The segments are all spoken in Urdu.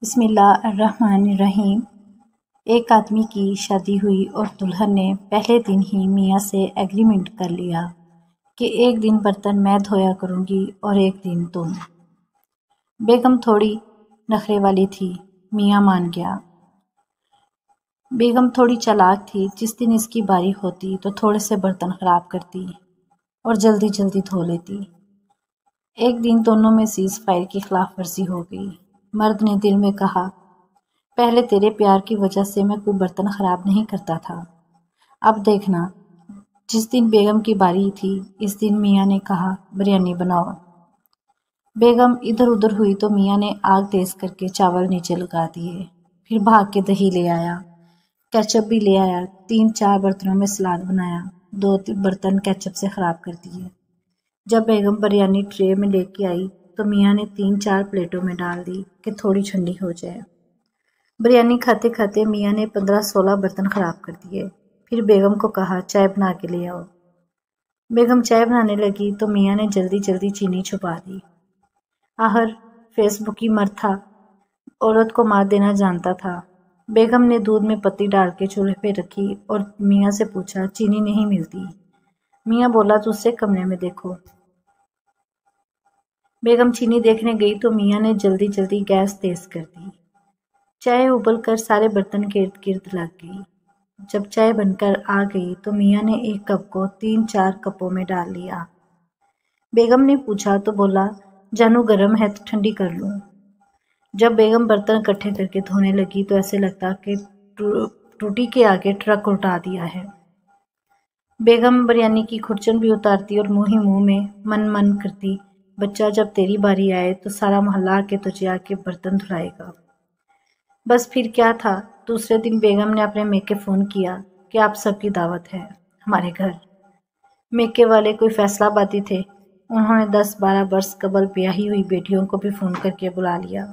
بسم اللہ الرحمن الرحیم۔ ایک آدمی کی شادی ہوئی اور دلہن نے پہلے دن ہی میاں سے ایگریمنٹ کر لیا کہ ایک دن برتن میں دھویا کروں گی اور ایک دن تم۔ بیگم تھوڑی نخرے والی تھی، میاں مان گیا۔ بیگم تھوڑی چالاک تھی، جس دن اس کی باری ہوتی تو تھوڑے سے برتن خراب کرتی اور جلدی جلدی دھو لیتی۔ ایک دن دونوں میں سیز فائر کی خلاف ورزی ہو گئی۔ مرد نے دل میں کہا، پہلے تیرے پیار کی وجہ سے میں کوئی برتن خراب نہیں کرتا تھا، اب دیکھنا۔ جس دن بیگم کی باری تھی اس دن میاں نے کہا، بریانی بناؤ۔ بیگم ادھر ادھر ہوئی تو میاں نے آگ تیز کر کے چاول نیچے لگا دیے، پھر بھاگ کے دہی لے آیا، کیچپ بھی لے آیا، 3-4 برتنوں میں سلاد بنایا، 2 برتن کیچپ سے خراب کر دیے۔ جب بیگم بریانی ٹرے میں لے کے آئی تو میاں نے 3-4 پلیٹوں میں ڈال دی کہ تھوڑی ٹھنڈی ہو جائے۔ بریانی کھاتے کھاتے میاں نے 15-16 برتن خراب کر دیے، پھر بیگم کو کہا، چائے بنا کے لے آؤ۔ بیگم چائے بنانے لگی تو میاں نے جلدی جلدی چینی چھپا دی۔ آخر فیس بکی مرد تھا، عورت کو مار دینا جانتا تھا۔ بیگم نے دودھ میں پتی ڈال کے چولہے پہ رکھی اور میاں سے پوچھا، چینی نہیں ملتی؟ میاں بولا، دوسرے کمرے میں دیکھو۔ بیگم چینی دیکھنے گئی تو میاں نے جلدی جلدی گیس تیز کر دی۔ چائے ابل کر سارے برتن گرد گرد لگ گئی۔ جب چائے بن کر آ گئی تو میاں نے ایک کپ کو 3-4 کپوں میں ڈال لیا۔ بیگم نے پوچھا تو بولا، جانو گرم ہے تو ٹھنڈی کر لوں۔ جب بیگم برتن اکٹھے کر کے دھونے لگی تو ایسے لگتا کہ ٹوٹی کے آگے ٹرک الٹا دیا ہے۔ بیگم بریانی کی کھرچن بھی اتارتی اور منہ ہی منہ میں من من کرتی، بچہ جب تیری باری آئے تو سارا محلہ آ کے تجھے آ کے برتن دھلائے گا۔ بس پھر کیا تھا، دوسرے دن بیگم نے اپنے میکے فون کیا کہ آپ سب کی دعوت ہے ہمارے گھر۔ میکے والے کوئی فیصلہ آبادی تھے، انہوں نے 10-12 برس قبل بیاہی ہوئی بیٹیوں کو بھی فون کر کے بلا لیا۔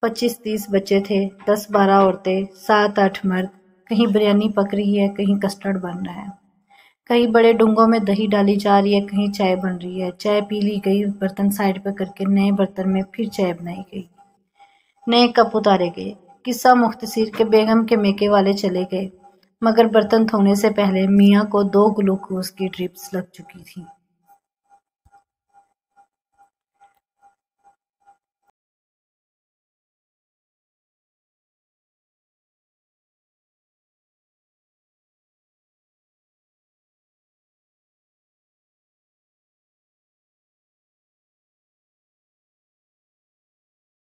25-30 بچے تھے، 10-12 عورتیں، 7-8 مرد۔ کہیں بریانی پک رہی ہے، کہیں کسٹرڈ بن رہا ہے، کہیں بڑے ڈونگوں میں دہی ڈالی جا رہی ہے، کہیں چائے بن رہی ہے۔ چائے پی لی گئی، برتن سائڈ پہ کر کے نئے برتن میں پھر چائے بنائی گئی، نئے کپ اتارے گئے۔ قصہ مختصر کہ بیگم کے میکے والے چلے گئے، مگر برتن دھونے سے پہلے میاں کو 2 گلوکوز کی ڈرپس لگ چکی تھی۔